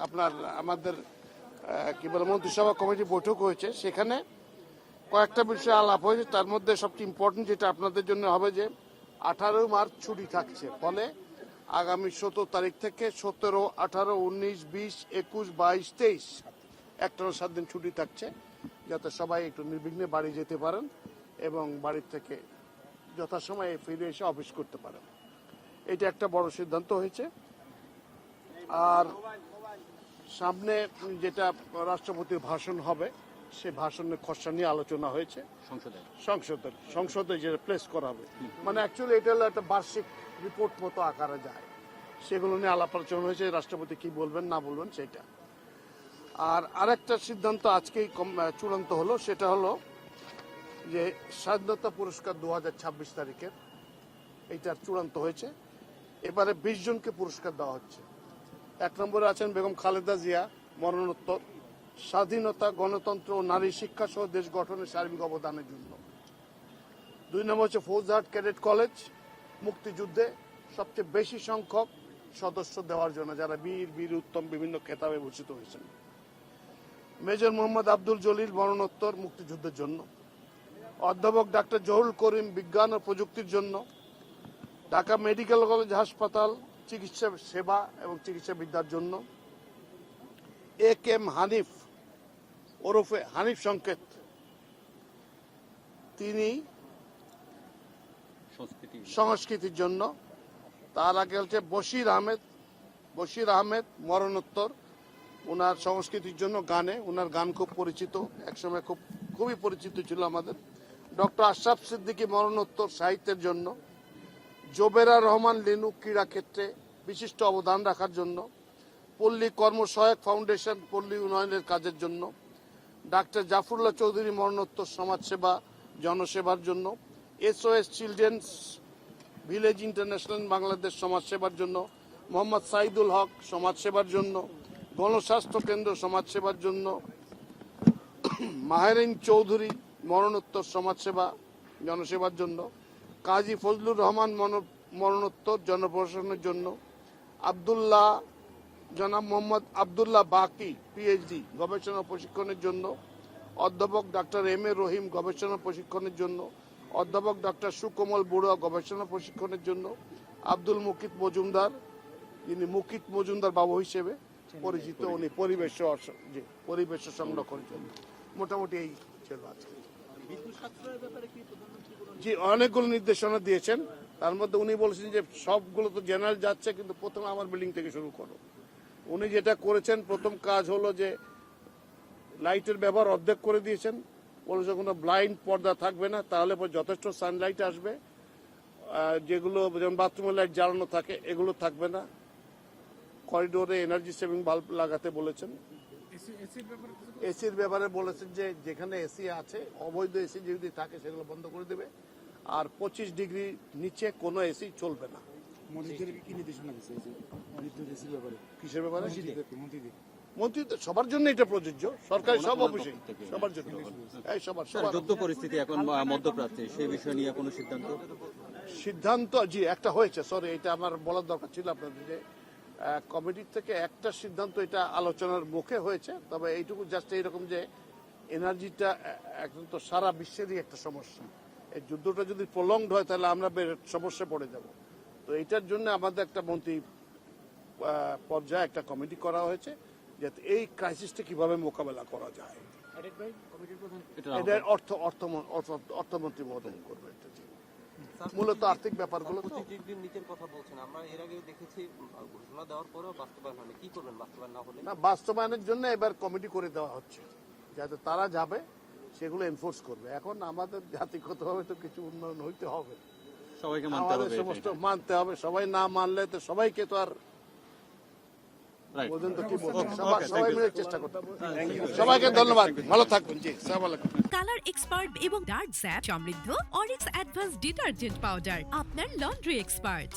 আপনার আমাদের কি বলে মন্ত্রিসভা কমিটি বৈঠক হয়েছে, সেখানে কয়েকটা বিষয় আলাপ হয়েছে। তার মধ্যে সবচেয়ে ইম্পর্টেন্ট যেটা আপনাদের জন্য হবে যে 18 মার্চ ছুটি থাকছে, ফলে আগামী 17 তারিখ থেকে 17, 18, 19, 20, 21, 22, 23 একটা 7 দিন ছুটি থাকছে, যাতে সবাই একটু নির্বিঘ্নে বাড়ি যেতে পারেন এবং বাড়ির থেকে যথাসময়ে ফিরে এসে অফিস করতে পারেন। এটা একটা বড় সিদ্ধান্ত হয়েছে। আর সামনে যেটা রাষ্ট্রপতির ভাষণ হবে, সে ভাষণের খসড়া নিয়ে আলোচনা হয়েছে সংসদে যে প্লেস করা হবে। মানে অ্যাকচুয়ালি এটা হলো একটা বার্ষিক রিপোর্ট মতো আকারে যায়, সেগুলো নিয়ে আলাপ আলোচনা হয়েছে, রাষ্ট্রপতি কি বলবেন না বলবেন সেটা। আর আরেকটা সিদ্ধান্ত আজকেই চূড়ান্ত হলো, সেটা হলো যে স্বাধীনতা পুরস্কার 2026 তারিখের এইটার চূড়ান্ত হয়েছে। এবারে 20 জনকে পুরস্কার দেওয়া হচ্ছে। 1 নম্বরে আছেন বেগম খালেদা জিয়া, মরণোত্তর, স্বাধীনতা, গণতন্ত্র ও নারী শিক্ষা সহ দেশ গঠনের সার্বিক অবদানের জন্য। 2 নম্বর হচ্ছে ফৌজদার ক্যাডেট কলেজ, মুক্তিযুদ্ধে সবচেয়ে বেশি সংখ্যক সদস্য দেওয়ার জন্য, যারা বীর উত্তম বিভিন্ন খেতাবে ভূষিত হয়েছেন। মেজর মোহাম্মদ আব্দুল জলিল, মরণোত্তর, মুক্তিযুদ্ধের জন্য। অধ্যাপক ডাক্তার জহুরুল করিম, বিজ্ঞান ও প্রযুক্তির জন্য। ঢাকা মেডিকেল কলেজ হাসপাতাল, চিকিৎসা সেবা এবং চিকিৎসা বিদ্যার জন্য। এম হানিফ ওরফে হানিফ সংকেত, তিনি সংস্কৃতির জন্য। তার আগে হচ্ছে বশির আহমেদ, মরণোত্তর, ওনার সংস্কৃতির জন্য, গানে ওনার গান খুব পরিচিত, একসময় খুবই পরিচিত ছিল আমাদের। ডক্টর আশরাফ সিদ্দিকী, মরণোত্তর, সাহিত্যের জন্য। জোবেরা রহমান লিনু, ক্রীড়া ক্ষেত্রে বিশিষ্ট অবদান রাখার জন্য। পল্লী কর্মসহায়ক ফাউন্ডেশন, পল্লী উন্নয়নের কাজের জন্য। ডাক্তার জাফরুল্লাহ চৌধুরী, মরণোত্তর, সমাজসেবা, জনসেবার জন্য। SOS children's village international Bangladesh, সমাজসেবার জন্য। মোহাম্মদ সাইদুল হক, সমাজসেবার জন্য। গণস্বাস্থ্য কেন্দ্র, সমাজসেবার জন্য। মাহেরিন চৌধুরী, মরণোত্তর, সমাজসেবা, জনসেবার জন্য। কাজী ফজলুর রহমান, মরণোত্তর, জনপ্রশাসনের জন্য। জনাব মোহাম্মদ আবদুল্লাহ বাকি, PhD, গবেষণা প্রশিক্ষণের জন্য। অধ্যাপক ডাক্তার M A রহিম, গবেষণা প্রশিক্ষণের জন্য। অধ্যাপক ডাক্তার সুকোমল বড়ুয়া, গবেষণা প্রশিক্ষণের জন্য। আব্দুল মুকিত মজুমদার, যিনি মুকিত মজুমদার বাবু হিসেবে পরিচিত, উনি পরিবেশ সংরক্ষণের জন্য। মোটামুটি এই ছিল আজকে। জি, অনেকগুলো নির্দেশনা দিয়েছেন। তার মধ্যে উনি বলেছেন যে সবগুলো তো জেনারেল যাচ্ছে, কিন্তু প্রথমে আমার বিল্ডিং থেকে শুরু করো। উনি যেটা করেছেন, প্রথম কাজ হলো যে লাইটের ব্যবহার অর্ধেক করে দিয়েছেন। বলেছে কোনো ব্লাইন্ড পর্দা থাকবে না, তাহলে যথেষ্ট সানলাইট আসবে। যেগুলো যেমন বাথরুমের লাইট জ্বালানো থাকে, এগুলো থাকবে না। করিডোরে এনার্জি সেভিং বাল্ব লাগাতে বলেছেন। এসির ব্যাপারে বলেছেন যে যেখানে এসি আছে, অবৈধ এসি যদি থাকে সেগুলো বন্ধ করে দেবে। আর 25 ডিগ্রি নিচে কোনো এসি চলবে না। কিসের ব্যাপারে? মন্ত্রী সবার জন্য এটা প্রযোজ্য, সরকারি সব অফিসে সবার জন্য। যুদ্ধ পরিস্থিতি এখন মধ্যপ্রাচ্যে, সেই বিষয় নিয়ে কোনো সিদ্ধান্ত? জি, একটা হয়েছে। সরি, এটা আমার বলার দরকার ছিল আপনাদের, যে কমিটির থেকে একটা সিদ্ধান্ত, এটা আলোচনার মুখে হয়েছে। তবে এইটুকু জাস্ট এইরকম যে এনার্জিটা এখন তো সারা বিশ্বেরই একটা সমস্যা। এই যুদ্ধটা যদি প্রলংড হয়, তাহলে আমরা সমস্যা পড়ে যাব। তো এইটার জন্য আমাদের একটা মন্ত্রী পর্যায়ে একটা কমিটি করা হয়েছে, যাতে এই ক্রাইসিসটা কিভাবে মোকাবেলা করা যায়। এটা অর্থমন্ত্রী মহোদয় করবে। মূলত আর্থিক ব্যাপারগুলো। নিচের কথা বলছেন, আমরা এর আগে দেখেছি ঘোষণা দেওয়ার পরেও বাস্তবায়ন হয়নি। কি করবেন বাস্তবায়ন না হলে? না, বাস্তবায়নের জন্য এবার কমিটি করে দেওয়া হচ্ছে, যাতে তারা যাবে সেগুলো এনফোর্স করবে। এখন আমাদের জাতিগতভাবে তো কিছু উন্নয়ন হইতে হবে, আমাদের সমস্ত মানতে হবে। সবাই না মানলে তো সবাইকে তো আর পর্যন্ত কি বলবো, সবাই মিলে চেষ্টা করতে হবে। সবাইকে ধন্যবাদ, ভালো থাকবেন। জি, আসসালামু আলাইকুম। কালার এক্সপার্ট এবং ডার্ক স্যাপ সমৃদ্ধ অরিক্স অ্যাডভান্স ডিটারজেন্ট পাউডার, আপনার লন্ড্রি এক্সপার্ট।